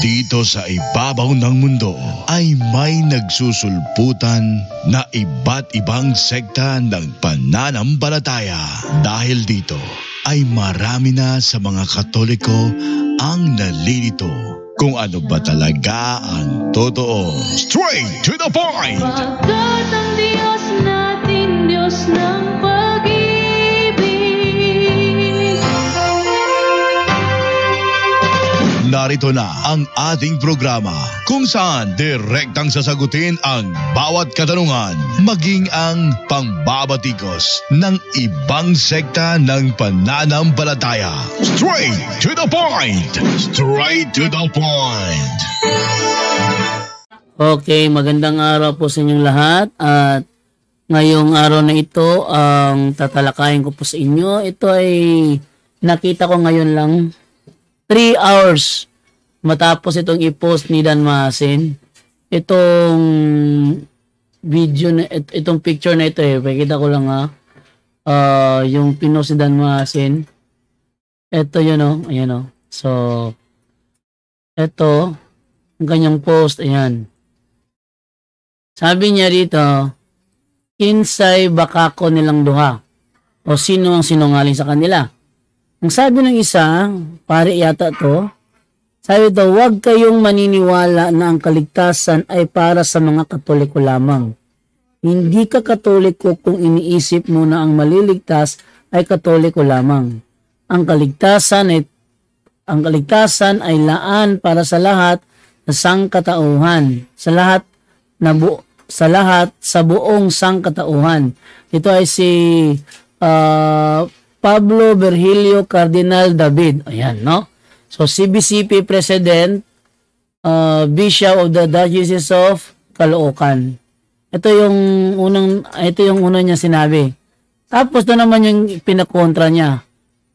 Dito sa ibabaw ng mundo ay may nagsusulputan na iba't ibang sekta ng pananampalataya. Dahil dito ay marami na sa mga Katoliko ang nalilito kung ano ba talaga ang totoo. Straight to the point! Pagkat ang Diyos natin, Diyos ng pag-ibig. Narito na ang ating programa kung saan direktang sasagutin ang bawat katanungan, maging ang pangbabatikos ng ibang sekta ng pananampalataya. Straight to the point! Straight to the point! Okay, magandang araw po sa inyong lahat at ngayong araw na ito ang tatalakayin ko po sa inyo. Ito ay nakita ko ngayon lang 3 hours matapos itong i-post ni Dan Masin. Itong video na itong picture na ito pakita ko lang yung pinost ni Dan Masin. Ito yun ayan So ito ang kanyang post, ayan. Sabi niya dito, kinsay bakako nilang duha o sino ang sinungaling sa kanila. Ang sabi ng isa, pare yata to, sabi daw, huwag kayong maniniwala na ang kaligtasan ay para sa mga Katoliko lamang. Hindi ka Katoliko kung iniisip mo na ang maliligtas ay Katoliko lamang. Ang kaligtasan ay laan para sa lahat na sangkatauhan, sa buong sangkatauhan. Ito ay si Pablo Virgilio Cardinal David. Ayan, no? So, CBCP President, Bishop of the Diocese of Caloocan. Ito yung unang niya sinabi. Tapos na naman yung pinakontra niya.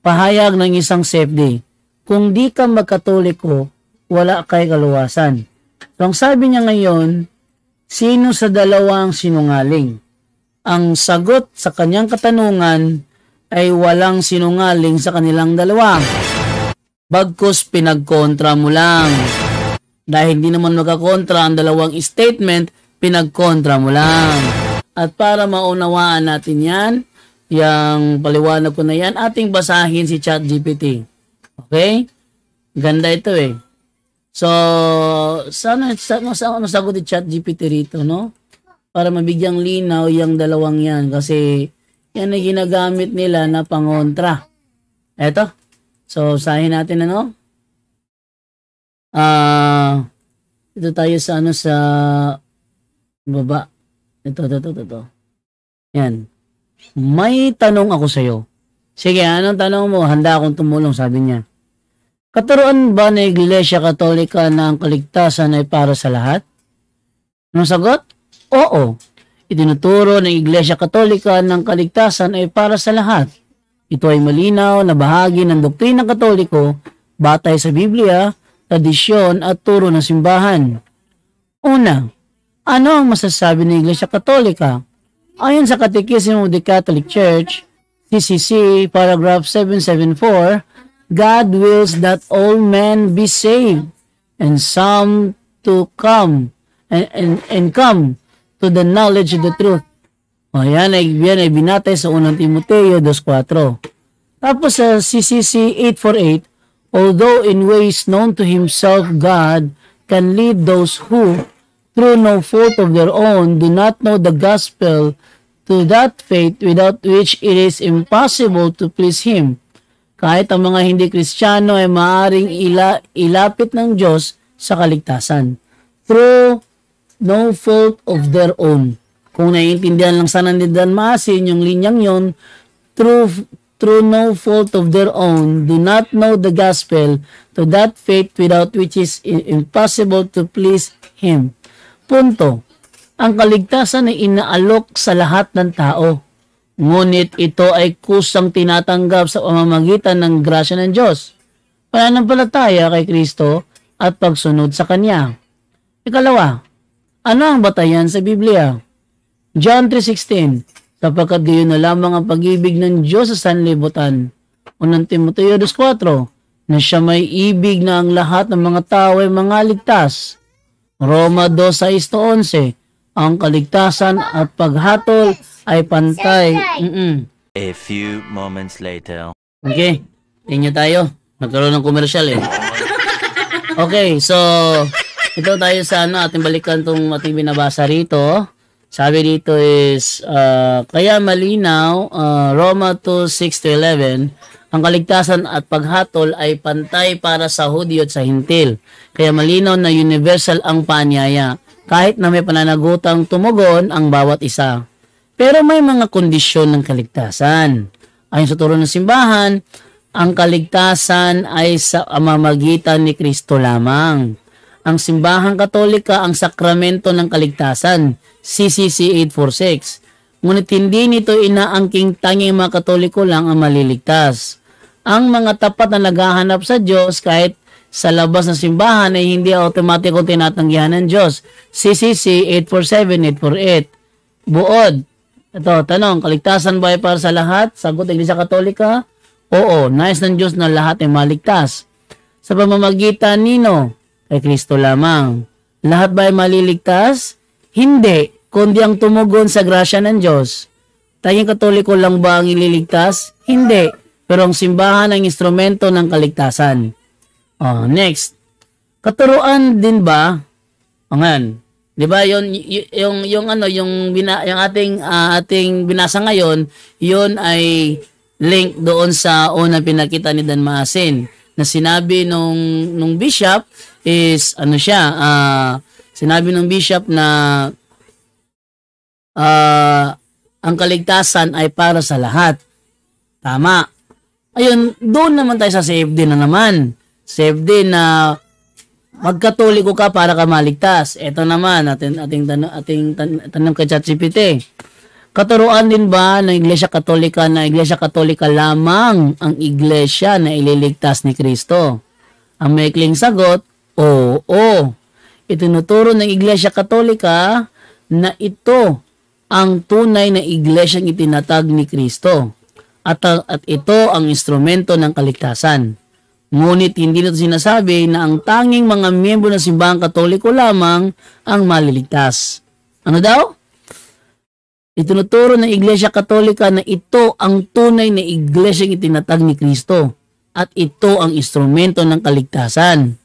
Pahayag ng isang safety. Kung di ka magkatoliko, wala kay kaluwasan. So, ang sabi niya ngayon, sino sa dalawang sinungaling? Ang sagot sa kanyang katanungan ay walang sinungaling sa kanilang dalawa. Bagkus pinagkontra mo lang. Dahil hindi naman magkakontra ang dalawang statement, pinagkontra mo lang. At para maunawaan natin yan, yung paliwanag ko na yan, ating basahin si ChatGPT. Okay? Ganda ito So, sana masagot ni ChatGPT rito, no? Para mabigyang linaw yung dalawang yan. Kasi yan ay ginagamit nila na pangontra. Eto. So, usahin natin ito tayo sa sa baba. Ito. Yan. May tanong ako sa'yo. Sige, anong tanong mo? Handa akong tumulong, sabi niya. Katuruan ba na Iglesia Katolika na ang kaligtasan ay para sa lahat? Anong sagot? Oo. Itinuturo ng Iglesia Katolika ng kaligtasan ay para sa lahat. Ito ay malinaw na bahagi ng doktrina Katoliko batay sa Biblia, tradisyon at turo ng simbahan. Una, ano ang masasabi ng Iglesia Katolika? Ayon sa Catechism of the Catholic Church, CCC, paragraph 774, God wills that all men be saved and some to come and come to the knowledge of the truth. O yan ay binatay sa 1 Timoteo 2:4. Tapos sa CCC 848, although in ways known to himself, God can lead those who, through no fault of their own, do not know the gospel to that faith without which it is impossible to please Him. Kahit ang mga hindi Kristiyano ay maaaring ilapit ng Diyos sa kaligtasan. Through no fault of their own. Kung naiintindihan lang sana ni Dan Masin yung linyang yon, through no fault of their own, do not know the gospel to that faith without which is impossible to please Him. Punto. Ang kaligtasan ay inaalok sa lahat ng tao. Ngunit ito ay kusang tinatanggap sa pamamagitan ng grasya ng Diyos, pananampalataya kay Kristo at pagsunod sa Kanya. Ikalawa, ano ang batayan sa Biblia? John 3:16, sapagkat gayon na lamang ang pag-ibig ng Diyos sa sanlibutan. 1 Timoteo 2:4, na siya may ibig na ang lahat ng mga tao ay mga ligtas. Roma 2:6-11, ang kaligtasan at paghatol ay pantay. A few moments later. Okay, tingnan tayo. Nagkaroon ng komersyal eh. Okay, so ito tayo sa ating balikan itong ating binabasa rito. Sabi dito is, kaya malinaw, Roma 2:6-11, ang kaligtasan at paghatol ay pantay para sa Hudyo at sa Hintil. Kaya malinaw na universal ang paanyaya, kahit na may pananagutang tumugon ang bawat isa. Pero may mga kondisyon ng kaligtasan. Ayon sa turo ng simbahan, ang kaligtasan ay sa pamamagitan ni Kristo lamang. Ang simbahang katolika ang sakramento ng kaligtasan, CCC 846. Ngunit hindi nito inaangking tanging mga katoliko lang ang maliligtas. Ang mga tapat na naghahanap sa Diyos kahit sa labas ng simbahan ay hindi automatikong tinatanggihan ng Diyos. CCC 847-848. Buod. Ito, tanong, kaligtasan ba ay para sa lahat? Sagot, Iglesia Katolika? Oo, nais ng Diyos na lahat ay maligtas. Sa pamamagitan nino? Kay Kristo lamang. Lahat ba ay maliligtas? Hindi, kundi ang tumugon sa grasya ng Diyos. Tayong Katoliko lang ba ang ililigtas? Hindi, pero ang simbahan ang instrumento ng kaligtasan. Next. Katuruan din ba? Ngayon, 'di ba? Yung ating binasa ngayon, 'yun ay link doon sa una pinakita ni Dan Maasin na sinabi nung bishop is sinabi ng bishop na ang kaligtasan ay para sa lahat. Tama. Ayun, doon naman tayo sa CFD na naman. CFD na magkatoliko ka para ka maligtas. Ito naman, ating tanong kay ChatGPT. Katuruan din ba ng Iglesia Katolika na Iglesia Katolika lamang ang iglesia na ililigtas ni Kristo? Ang maikling sagot, oo. Itinuturo ng Iglesia Katolika na ito ang tunay na iglesyang itinatag ni Kristo. At ito ang instrumento ng kaligtasan. Ngunit hindi nito sinasabi na ang tanging mga miyembro ng simbahang Katoliko lamang ang maliligtas. Ano daw? Itinuturo ng Iglesia Katolika na ito ang tunay na iglesyang itinatag ni Kristo at ito ang instrumento ng kaligtasan.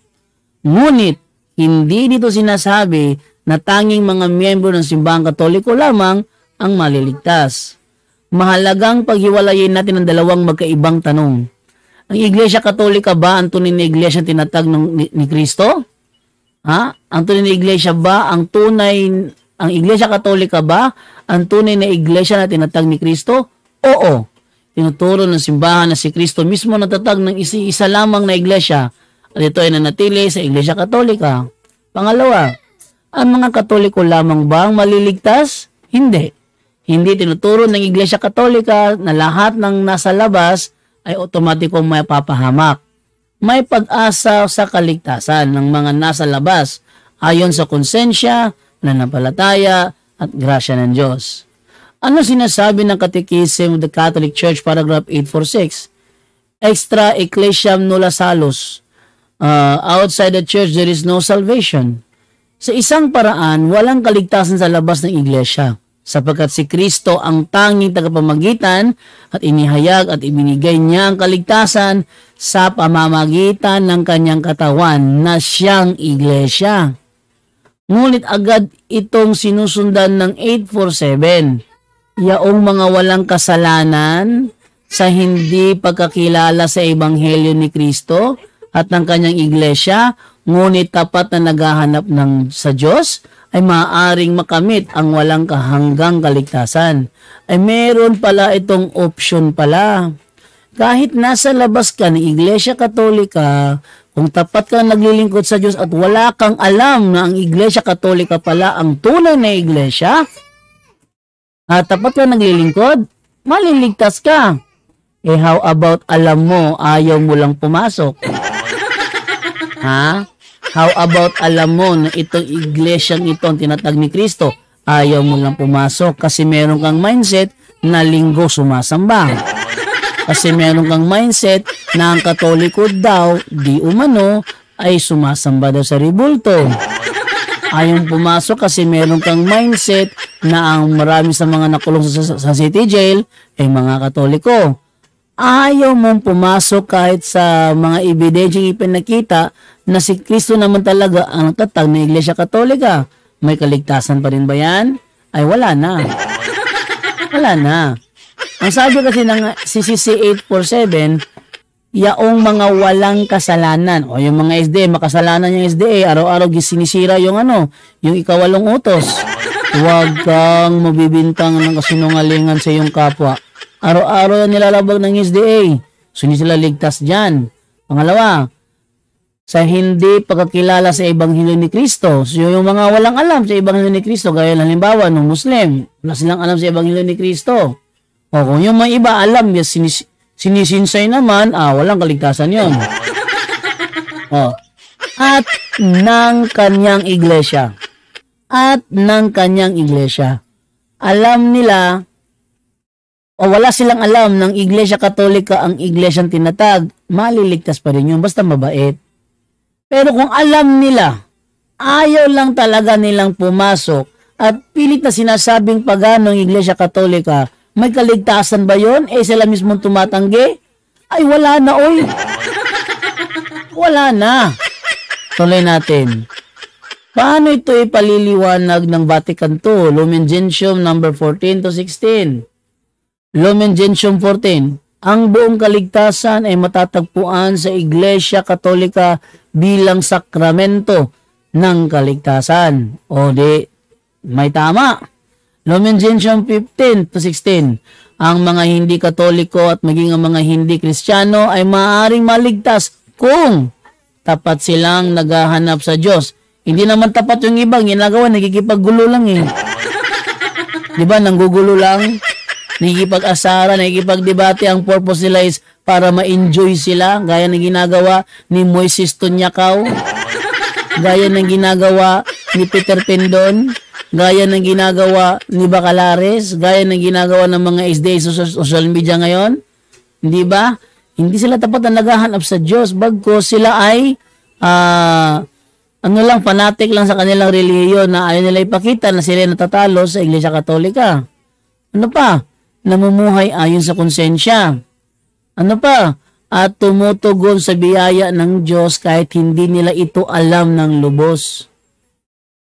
Ngunit hindi dito sinasabi na tanging mga miyembro ng simbahang Katoliko lamang ang maliligtas. Mahalagang paghiwalayin natin ang dalawang magkaibang tanong. Ang Iglesia Katolika ba ang tunay na iglesia tinatag ni Kristo? Ang tunay na iglesia ba ang Iglesia Katolika ba ang tunay na iglesia na tinatag ni Kristo? Oo. Tinuturo ng simbahan na si Kristo mismo natatag ng isa lamang na iglesia at ito ay nanatili sa Iglesia Katolika. Pangalawa, ang mga Katoliko lamang ba ang maliligtas? Hindi. Hindi tinuturo ng Iglesia Katolika na lahat ng nasa labas ay otomatikong may papahamak. May pag-asa sa kaligtasan ng mga nasa labas ayon sa konsensya, nananampalataya at grasya ng Diyos. Ano sinasabi ng Catechism of the Catholic Church, paragraph 846? Extra ecclesiam nulla salus. Outside the church, there is no salvation. Sa isang paraan, walang kaligtasan sa labas ng iglesia, sapagkat si Kristo ang tanging tagapamagitan at inihayag at ibinigay niya ang kaligtasan sa pamamagitan ng kanyang katawan na siyang iglesia. Ngunit agad itong sinusundan ng 847, yaong mga walang kasalanan sa hindi pagkakilala sa Ebanghelyo ni Kristo at ng kanyang iglesia, ngunit tapat na naghahanap sa Diyos, ay maaaring makamit ang walang kahanggang kaligtasan. Ay meron pala itong option pala. Kahit nasa labas ka ng Iglesia Katolika, kung tapat kang naglilingkod sa Diyos at wala kang alam na ang Iglesia Katolika pala ang tunay na iglesia, at tapat kang naglilingkod, maliligtas ka. How about alam mo, ayaw mo lang pumasok? How about alam mo na itong iglesyang ito ang tinatag ni Kristo, ayaw mo lang pumasok kasi meron kang mindset na linggo sumasamba. Kasi meron kang mindset na ang Katoliko daw di umano ay sumasamba daw sa rebulto. Ayong pumasok kasi meron kang mindset na ang marami sa mga nakulong sa city jail ay mga Katoliko. Ayaw mong pumasok kahit sa mga ebidensyeng ipinakita na si Kristo naman talaga ang tatag ng Iglesia Katolika. May kaligtasan pa rin ba yan? Ay wala na. Wala na. Ang sabi kasi ng CCC 847, yaong mga walang kasalanan o yung mga SDA, makasalanan yung SDA, araw-araw sinisira yung yung ikawalong utos. Huwag kang mabibintang ng kasinungalingan sa iyong kapwa. Araw-araw nilalabag ng SDA. So hindi sila ligtas dyan. Pangalawa, sa hindi pagkakilala sa Ebanghelyo ni Kristo. So yung mga walang alam sa Ebanghelyo ni Kristo, gaya halimbawa ng Muslim, wala silang alam sa Ebanghelyo ni Kristo. O kung yung mga iba alam, sinisinsay naman, walang kaligtasan yun. At ng kanyang iglesia. At ng kanyang iglesia. Alam nila, o wala silang alam ng Iglesia Katolika ang iglesyang tinatag, maliligtas pa rin yun, basta mabait. Pero kung alam nila, ayaw lang talaga nilang pumasok at pilit na sinasabing pagano ng Iglesia Katolika, may kaligtasan ba yun? Sila mismong tumatanggi? Ay, wala na, oy. Wala na. Tuloy natin. Paano ito ipaliliwanag ng Vatican II? Lumen Gentium number 14 to 16. Lumen Gentium 14. Ang buong kaligtasan ay matatagpuan sa Iglesia Katolika bilang sakramento ng kaligtasan. O di, may tama. Lumen Gentium 15 to 16. Ang mga hindi Katoliko at maging ang mga hindi Kristiyano ay maaaring maligtas kung tapat silang naghahanap sa Diyos. Hindi naman tapat yung ibang ginagawa, nagkikipaggulo lang eh. Diba, nanggugulo lang, nakikipag-asara, nakikipagdebate, ang purpose nila is para ma-enjoy sila, gaya ng ginagawa ni Moises Tunyakaw, gaya ng ginagawa ni Peter Pendon, gaya ng ginagawa ni Bacalares, gaya ng ginagawa ng mga SDA sa social media ngayon. Hindi ba? Hindi sila tapat na naghahanap sa Diyos, bagko sila ay fanatic lang sa kanilang relihiyon na ayaw nila ipakita na sila natatalo sa Iglesia Katolika. Ano pa? Namumuhay ayon sa konsensya. Ano pa? At tumutugon sa biyaya ng Diyos kahit hindi nila ito alam ng lubos.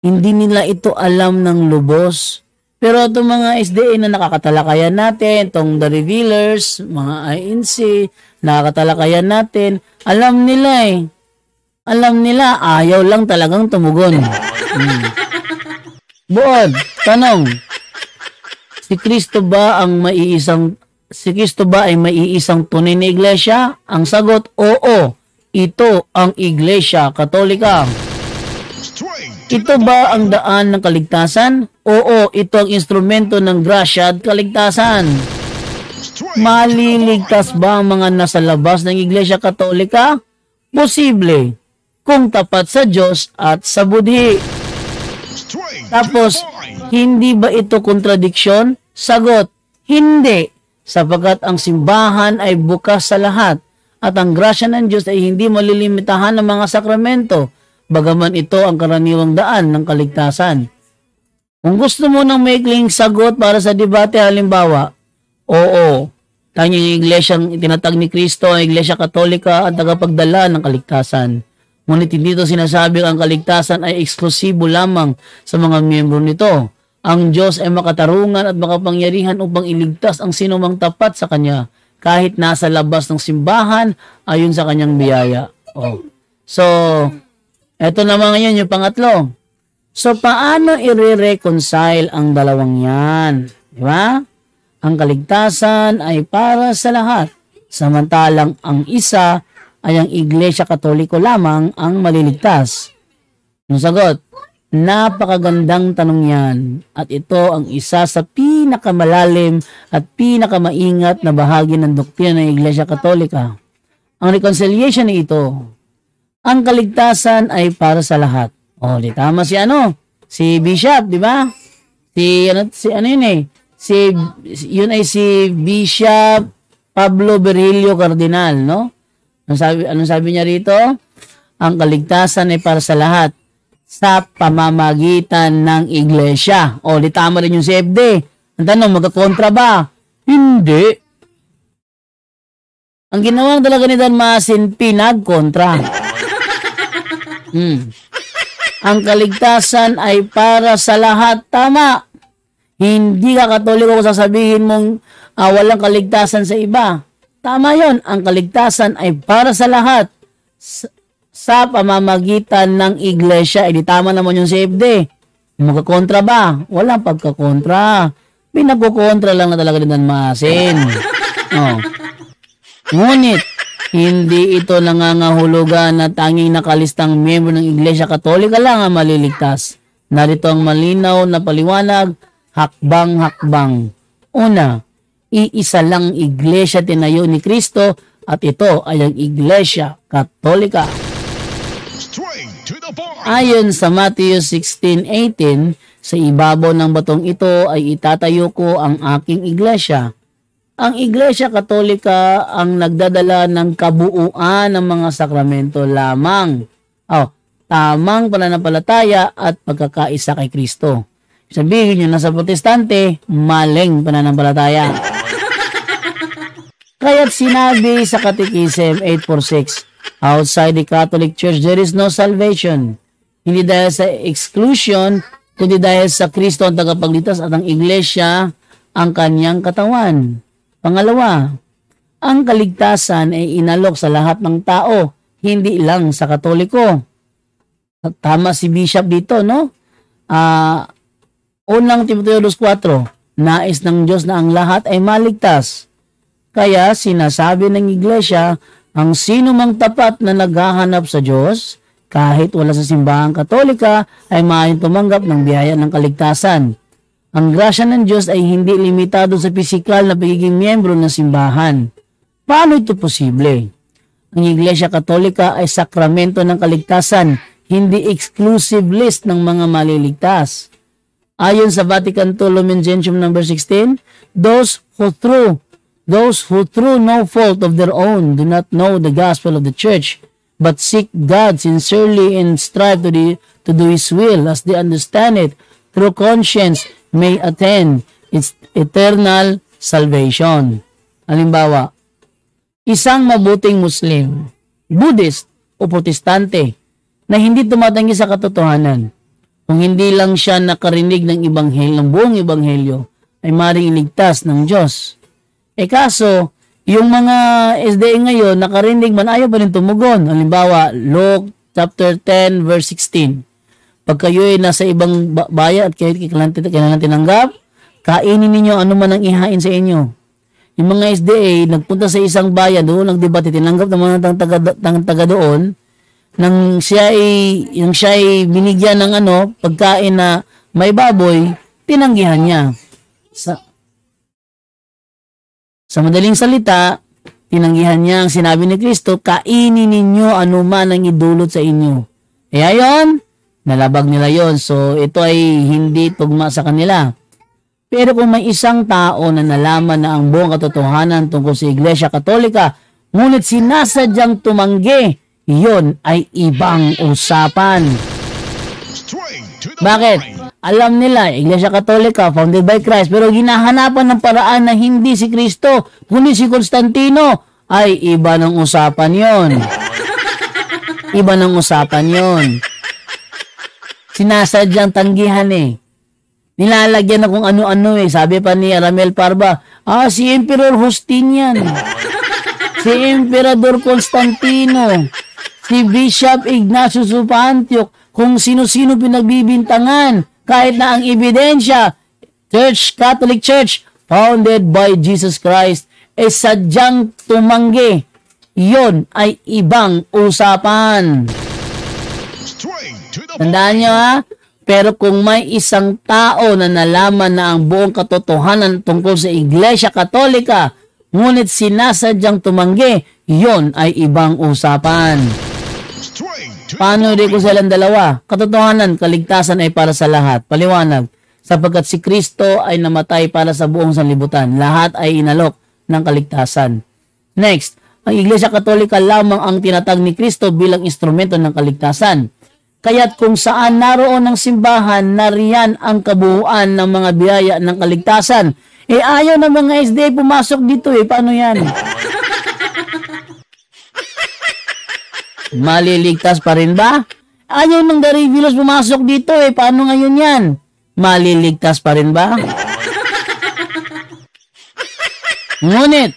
Hindi nila ito alam ng lubos. Pero itong mga SDA na nakakatalakayan natin, itong The Revealers, mga INC, nakakatalakayan natin, alam nila eh. Alam nila, ayaw lang talagang tumugon. Buod, tanong, si Kristo ba ay maiisang tunay na iglesia? Ang sagot, oo. Ito ang Iglesia Katolika. Ito ba ang daan ng kaligtasan? Oo, ito ang instrumento ng grasya at kaligtasan. Maliligtas ba ang mga nasa labas ng Iglesia Katolika? Posible, kung tapat sa Diyos at sa budhi. Tapos, hindi ba ito kontradiksyon? Sagot, hindi, sapagkat ang simbahan ay bukas sa lahat at ang grasya ng Diyos ay hindi malilimitahan ng mga sakramento, bagaman ito ang karaniwang daan ng kaligtasan. Kung gusto mo ng maikling sagot para sa debate, halimbawa, oo, tanyang iglesyang itinatag ni Kristo ang Iglesia Katolika at tagapagdala ng kaligtasan. Ngunit hindi ito sinasabing ang kaligtasan ay eksklusibo lamang sa mga miyembro nito. Ang Diyos ay makatarungan at makapangyarihan upang iligtas ang sinumang tapat sa Kanya, kahit nasa labas ng simbahan ayon sa Kanyang biyaya. So, eto naman ngayon yung pangatlo. So, paano i-reconcile ang dalawang yan? Di ba? Ang kaligtasan ay para sa lahat, samantalang ang isa ay ang Iglesia Katoliko lamang ang maliligtas. Ang sagot, napakagandang tanong yan at ito ang isa sa pinakamalalim at pinakamaingat na bahagi ng doktrina ng Iglesia Katolika. Ang reconciliation na ito, ang kaligtasan ay para sa lahat. Di tama si Bishop, di ba? Si Bishop Pablo Berrilio Cardinal, no? Anong sabi niya rito? Ang kaligtasan ay para sa lahat sa pamamagitan ng iglesia. O, di tama rin yung CFD. Ang tanong, magkakontra ba? Hindi. Ang ginawa talaga ni Dan Masin, pinagkontra. Ang kaligtasan ay para sa lahat. Tama. Hindi ka Katoliko kung sasabihin mong walang kaligtasan sa iba. Tama yon. Ang kaligtasan ay para sa lahat sa pamamagitan ng iglesia. Di tama naman yung CFD. Magkakontra ba? Walang pagkakontra. Pinagkukontra lang na talaga ni Dan Masin. Oh. Ngunit, hindi ito nangangahulugan na tanging nakalistang miyembro ng Iglesia Katolika lang ang maliligtas. Narito ang malinaw na paliwanag, hakbang-hakbang. Una, iisa lang iglesia tinayo ni Kristo at ito ay ang Iglesia Katolika. Ayon sa Matthew 16:18, sa ibabaw ng batong ito ay itatayo ko ang aking iglesia. Ang Iglesia Katolika ang nagdadala ng kabuuan ng mga sakramento lamang. Tamang pananampalataya at pagkakaisa kay Kristo. Sabihin nyo na sa Protestante, maling pananampalataya. Kaya't sinabi sa Catechism 846, outside the Catholic Church there is no salvation. Hindi dahil sa exclusion, kundi dahil sa Kristo ang tagapagligtas at ang Iglesia ang kanyang katawan. Pangalawa, ang kaligtasan ay inalok sa lahat ng tao, hindi lang sa Katoliko. Tama si Bishop dito, no? Unang Timoteo 2:4, nais ng Diyos na ang lahat ay maligtas. Kaya sinasabi ng Iglesia, ang sino mang tapat na naghahanap sa Diyos, kahit wala sa simbahang Katolika, ay maaaring tumanggap ng biyaya ng kaligtasan. Ang grasya ng Diyos ay hindi limitado sa pisikal na pagiging miyembro ng simbahan. Paano ito posible? Ang Iglesia Katolika ay sakramento ng kaligtasan, hindi exclusive list ng mga maliligtas. Ayon sa Vatican II Lumen Gentium No. 16, those who through no fault of their own do not know the gospel of the church, but seek God sincerely and strive to do His will as they understand it through conscience, may attain its eternal salvation. Halimbawa, isang mabuting Muslim, Buddhist o Protestante na hindi tumatanggi sa katotohanan, kung hindi lang siya nakarinig ng ebanghelyo, ng buong ebanghelyo, ay maring iligtas ng Diyos. Kaso, yung mga SDA ngayon, nakarinig man, ayaw pa rin tumugon. Halimbawa, Luke chapter 10 verse 16. Pag kayo'y nasa ibang bayan at kailangan tinanggap, kainin ninyo ano man ang ihain sa inyo. Yung mga SDA, nagpunta sa isang bayan, doon nagdebate, tinanggap ng mga taga doon, nang siya ay binigyan ng pagkain na may baboy, tinanggihan niya. Sa madaling salita, tinanggihan niya ang sinabi ni Kristo, kainin ninyo ano man ang idulot sa inyo. Ayon, nalabag nila yon. So, ito ay hindi tugma sa kanila. Pero kung may isang tao na nalaman na ang buong katotohanan tungkol sa Iglesia Katolika, ngunit sinasadyang tumanggi, iyon ay ibang usapan. Bakit? Alam nila, Iglesia Katolika, founded by Christ, pero ginahanapan ng paraan na hindi si Kristo, kundi si Constantino, ay iba ng usapan yon. Iba ng usapan yon. Sinasadyang tanggihan Nilalagyan na kung ano-ano Sabi pa ni Aramel Parba, si Emperor Justinian, si Emperador Constantino, si Bishop Ignatius of Antioch, kung sino-sino pinagbibintangan, kahit na ang ebidensya, Catholic Church, founded by Jesus Christ, sadyang tumanggi. Iyon ay ibang usapan. Tandaan nyo Pero kung may isang tao na nalaman na ang buong katotohanan tungkol sa Iglesia Katolika, ngunit sinasadyang tumanggi, yon ay ibang usapan. Paano rin ko silang dalawa? Katotohanan, kaligtasan ay para sa lahat. Paliwanag, sapagkat si Kristo ay namatay para sa buong sanlibutan. Lahat ay inalok ng kaligtasan. Next, Ang Iglesia Katolika lamang ang tinatag ni Kristo bilang instrumento ng kaligtasan. Kaya't kung saan naroon ang simbahan, nariyan ang kabuuan ng mga biyaya ng kaligtasan. Ayaw ng mga SDA pumasok dito Paano yan? Maliligtas pa rin ba? Ayaw ng The Revealers pumasok dito Paano ngayon yan? Maliligtas pa rin ba? Ngunit,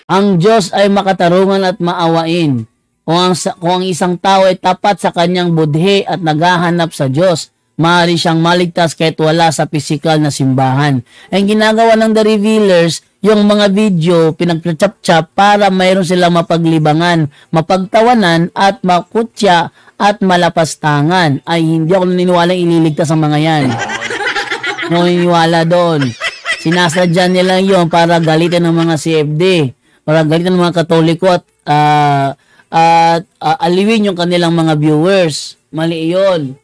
ang Diyos ay makatarungan at maawain. Kung ang isang tao ay tapat sa kanyang budhi at naghahanap sa Diyos, maaari siyang maligtas kahit wala sa pisikal na simbahan. Ang ginagawa ng The Revealers, yung mga video, pinagchap-chap para mayroon silang mapaglibangan, mapagtawanan at makutya at malapastangan. Ay, hindi ako naniniwala ililigtas ang mga yan. Naniniwala doon. Sinasadya nila yon para galitin ng mga CFD, para galitin ng mga Katoliko at aliwin yung kanilang mga viewers. Mali yun.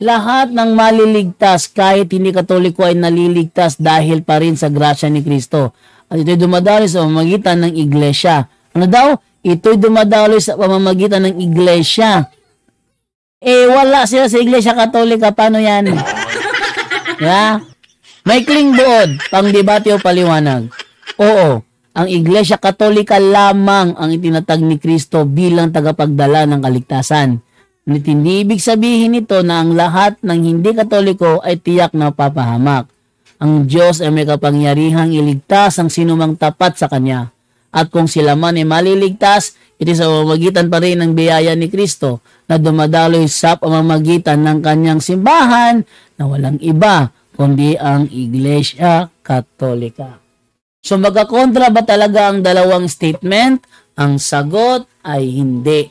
Lahat ng maliligtas kahit hindi Katoliko ay naliligtas dahil pa rin sa grasya ni Kristo. At ito'y dumadaloy sa pamamagitan ng iglesia. Ano daw? Ito'y dumadaloy sa pamamagitan ng iglesia. Wala sila sa Iglesia Katolika. Paano yan? Yeah? May kling buod, pangdebate o paliwanag. Oo, ang Iglesia Katolika lamang ang itinatag ni Kristo bilang tagapagdala ng kaligtasan. Ngunit hindi ibig sabihin nito na ang lahat ng hindi Katoliko ay tiyak na papahamak. Ang Diyos ay may kapangyarihang iligtas ang sinumang tapat sa Kanya. At kung sila man ay maliligtas, ito sa pamamagitan pa rin ng biyaya ni Kristo na dumadaloy sa pamamagitan ng Kanyang simbahan na walang iba kundi ang Iglesia Katolika. So magkakontra ba talaga ang dalawang statement? Ang sagot ay hindi.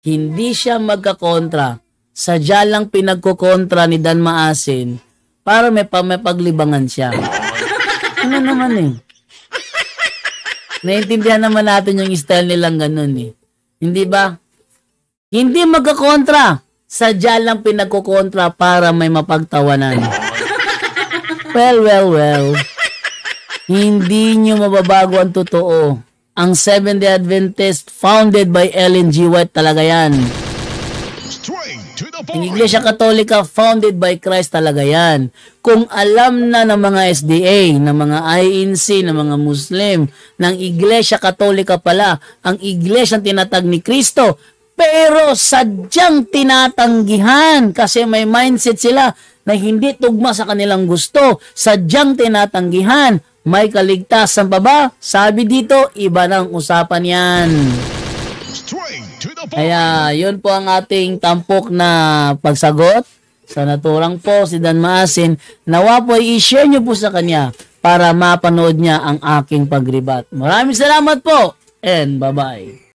Hindi siya magkakontra. Sadya lang pinagkukontra ni Dan Maasin para may paglibangan siya. Ano naman Naintindihan naman natin yung style nilang ganun Hindi ba? Hindi magkakontra. Sadya lang pinagkukontra para may mapagtawanan. Well. Hindi nyo mababago ang totoo. Ang Seventh-day Adventist founded by Ellen G. White talaga yan. Ang Iglesia Katolika founded by Christ talaga yan. Kung alam na ng mga SDA, ng mga INC, ng mga Muslim, ng Iglesia Katolika pala, ang Iglesia tinatag ni Kristo, pero sadyang tinatanggihan kasi may mindset sila na hindi tugma sa kanilang gusto. Sadyang tinatanggihan. May kaligtasan pa ba? Sabi dito, iba ng usapan yan. Kaya, yun po ang ating tampok na pagsagot. Sa naturang po si Dan Maasin, nawa po i-share nyo po sa kanya para mapanood niya ang aking pagribat. Maraming salamat po and bye-bye.